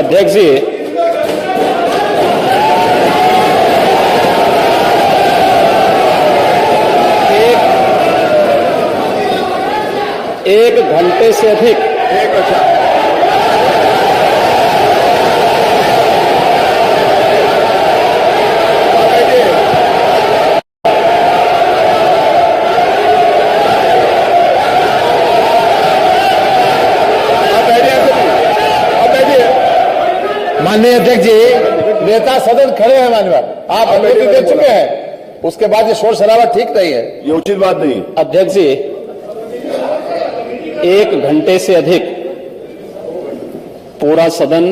अध्यक्ष जी, एक घंटे से अधिक माननीय अध्यक्ष जी, नेता सदन खड़े हैं माननीय, आप अनुमति दे चुके हैं, उसके बाद ये शोर शराबा ठीक नहीं है, ये उचित बात नहीं। अध्यक्ष जी, एक घंटे से अधिक पूरा सदन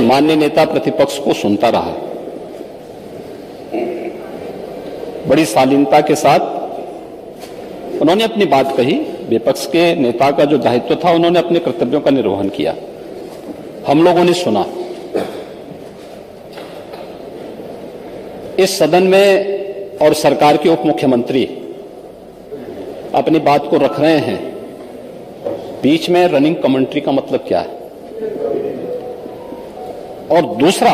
माननीय नेता प्रतिपक्ष को सुनता रहा। बड़ी शालीनता के साथ उन्होंने अपनी बात कही। विपक्ष के नेता का जो दायित्व था, उन्होंने अपने कर्तव्यों का निर्वहन किया। हम लोगों ने सुना। इस सदन में और सरकार के उप मुख्यमंत्री अपनी बात को रख रहे हैं, बीच में रनिंग कमेंट्री का मतलब क्या है? और दूसरा,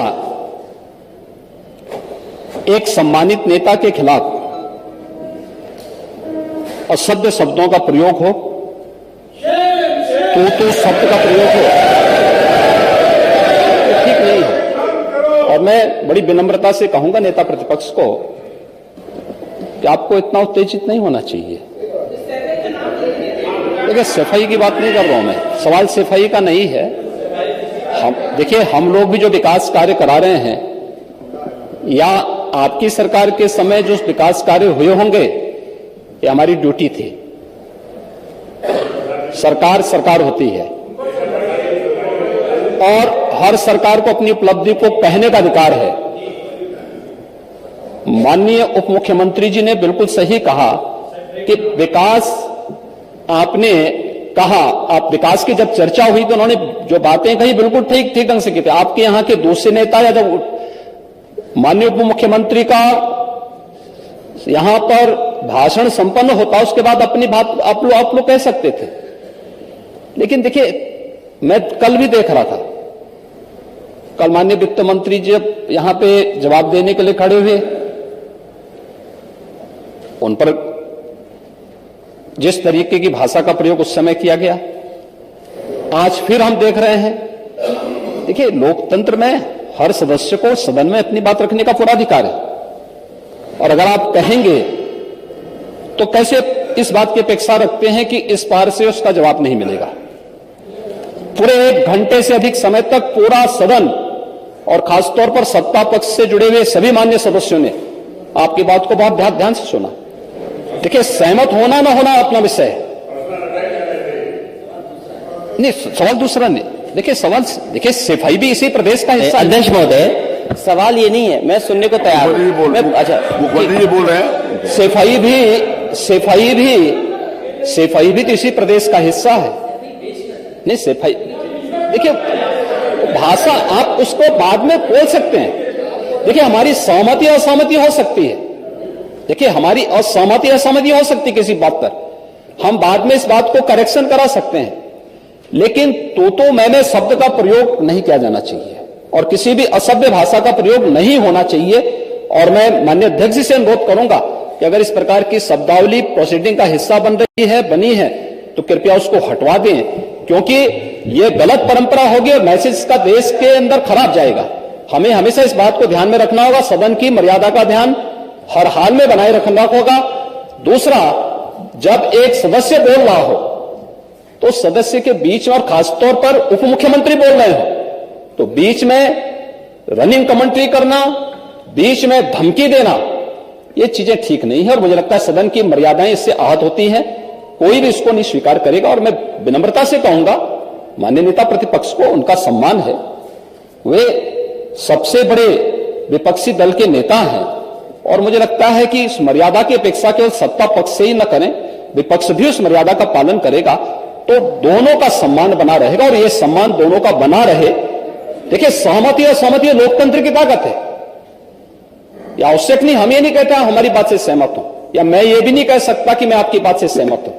एक सम्मानित नेता के खिलाफ असभ्य शब्दों का प्रयोग हो, तो शब्द का प्रयोग हो, तो ठीक नहीं है। और मैं बड़ी विनम्रता से कहूंगा नेता प्रतिपक्ष को कि आपको इतना उत्तेजित नहीं होना चाहिए। देखिए, सफाई की बात नहीं कर रहा हूं मैं, सवाल सफाई का नहीं है। देखिए, हम लोग भी जो विकास कार्य करा रहे हैं, या आपकी सरकार के समय जो विकास कार्य हुए होंगे, ये हमारी ड्यूटी थी। सरकार सरकार होती है और हर सरकार को अपनी उपलब्धि को कहने का अधिकार है। माननीय उप मुख्यमंत्री जी ने बिल्कुल सही कहा कि विकास, आपने कहा, आप विकास की जब चर्चा हुई तो उन्होंने जो बातें कही बिल्कुल ठीक ढंग से की थी। आपके यहां के दूसरे नेता या जब माननीय उप मुख्यमंत्री का यहां पर भाषण संपन्न होता, उसके बाद अपनी बात आप लोग कह सकते थे। लेकिन देखिए, मैं कल भी देख रहा था, कल माननीय वित्त मंत्री जी जब यहां पे जवाब देने के लिए खड़े हुए, उन पर जिस तरीके की भाषा का प्रयोग उस समय किया गया, आज फिर हम देख रहे हैं। देखिए, लोकतंत्र में हर सदस्य को सदन में अपनी बात रखने का पूरा अधिकार है, और अगर आप कहेंगे तो कैसे इस बात की अपेक्षा रखते हैं कि इस पार से उसका जवाब नहीं मिलेगा? पूरे एक घंटे से अधिक समय तक पूरा सदन और खासतौर पर सत्ता पक्ष से जुड़े हुए सभी मान्य सदस्यों ने आपकी बात को बहुत ध्यान से सुना। देखिए, सहमत होना ना होना अपना विषय है, नहीं, सवाल दूसरा नहीं। देखिए, देखिए, सफाई भी इसी प्रदेश का हिस्सा है। अध्यक्ष महोदय, सवाल ये नहीं है, मैं सुनने को तैयार हूं। अच्छा, मुख्यमंत्री जी बोल रहे हैं, सफाई भी तो इसी प्रदेश का हिस्सा है। नहीं, सफाई, देखिए, भाषा आप उसको बाद में बोल सकते हैं। देखिए, हमारी सहमति असहमति हो सकती है। देखिए, हमारी असहमति असहमति हो सकती है किसी बात पर, हम बाद में इस बात को करेक्शन करा सकते हैं। लेकिन तो मैंने शब्द का प्रयोग नहीं किया जाना चाहिए और किसी भी असभ्य भाषा का प्रयोग नहीं होना चाहिए। और मैं माननीय अध्यक्ष जी से अनुरोध करूंगा कि अगर इस प्रकार की शब्दावली प्रोसीडिंग का हिस्सा बनी है तो कृपया उसको हटवा दें, क्योंकि यह गलत परंपरा होगी और मैसेज का देश के अंदर खराब जाएगा। हमें हमेशा इस बात को ध्यान में रखना होगा, सदन की मर्यादा का ध्यान हर हाल में बनाए रखना होगा। दूसरा, जब एक सदस्य बोल रहा हो तो सदस्य के बीच में, और खासतौर पर उप मुख्यमंत्री बोल रहे हो, तो बीच में रनिंग कमेंट्री करना, बीच में धमकी देना, ये चीजें ठीक नहीं है। और मुझे लगता है सदन की मर्यादाएं इससे आहत होती हैं, कोई भी इसको नहीं स्वीकार करेगा। और मैं विनम्रता से कहूंगा, माननीय नेता प्रतिपक्ष को उनका सम्मान है, वे सबसे बड़े विपक्षी दल के नेता हैं, और मुझे लगता है कि इस मर्यादा की अपेक्षा केवल सत्ता पक्ष से ही न करें, विपक्ष भी उस मर्यादा का पालन करेगा तो दोनों का सम्मान बना रहेगा। और यह सम्मान दोनों का बना रहे। देखिए, सहमति और सहमति लोकतंत्र की ताकत है, यह आवश्यक नहीं। हम ये नहीं कहते हमारी बात से सहमत हूं, या मैं ये भी नहीं कह सकता कि मैं आपकी बात से सहमत हूं।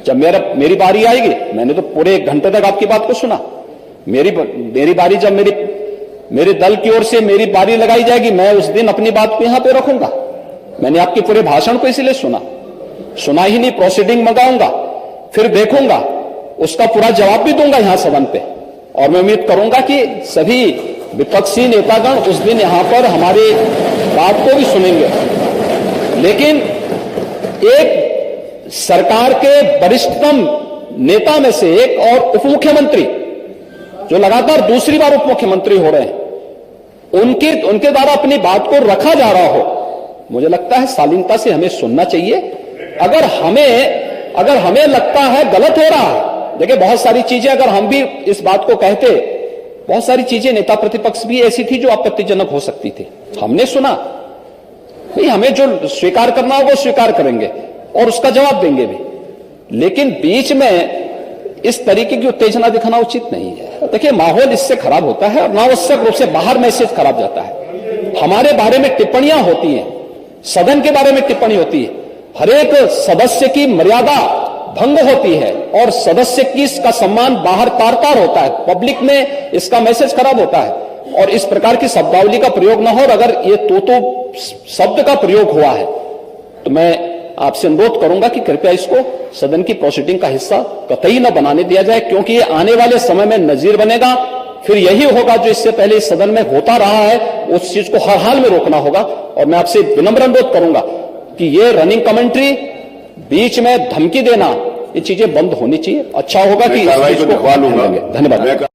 जब मेरी बारी आएगी, मैंने तो पूरे 1 घंटे तक आपकी बात को सुना, मेरी बारी जब मेरे दल की ओर से मेरी बारी लगाई जाएगी, मैं उस दिन अपनी बात को यहां पे रखूंगा। मैंने आपके पूरे भाषण को इसलिए सुना ही नहीं, प्रोसीडिंग मंगाऊंगा, फिर देखूंगा, उसका पूरा जवाब भी दूंगा यहां सदन पे। और मैं उम्मीद करूंगा कि सभी विपक्षी नेतागण उस दिन यहां पर हमारी बात को भी सुनेंगे। लेकिन एक सरकार के वरिष्ठतम नेता में से एक और उप मुख्यमंत्री जो लगातार दूसरी बार उप मुख्यमंत्री हो रहे हैं, उनके द्वारा अपनी बात को रखा जा रहा हो, मुझे लगता है शालीनता से हमें सुनना चाहिए। अगर हमें लगता है गलत हो रहा है, देखिए बहुत सारी चीजें अगर हम भी इस बात को कहते, बहुत सारी चीजें नेता प्रतिपक्ष भी ऐसी थी जो आपत्तिजनक हो सकती थी, हमने सुना। भाई हमें जो स्वीकार करना हो वो स्वीकार करेंगे और उसका जवाब देंगे भी, लेकिन बीच में इस तरीके की उत्तेजना दिखाना उचित नहीं है। देखिए माहौल इससे खराब होता है और अनावश्यक रूप से बाहर मैसेज खराब जाता है। हमारे बारे में टिप्पणियां होती हैं, सदन के बारे में टिप्पणी होती है, हर एक सदस्य की मर्यादा भंग होती है और सदस्य की इसका सम्मान बाहर तार तार होता है, पब्लिक में इसका मैसेज खराब होता है और इस प्रकार की शब्दावली का प्रयोग न हो। और अगर ये तो शब्द का प्रयोग हुआ है तो मैं आपसे अनुरोध करूंगा कि कृपया इसको सदन की प्रोसीडिंग का हिस्सा कतई न बनाने दिया जाए, क्योंकि ये आने वाले समय में नजीर बनेगा। फिर यही होगा जो इससे पहले इस सदन में होता रहा है, उस चीज को हर हाल में रोकना होगा। और मैं आपसे विनम्र अनुरोध करूंगा कि ये रनिंग कमेंट्री, बीच में धमकी देना, ये चीजें बंद होनी चाहिए। अच्छा होगा कि इस चीज को दिखवा लूंगा। धन्यवाद।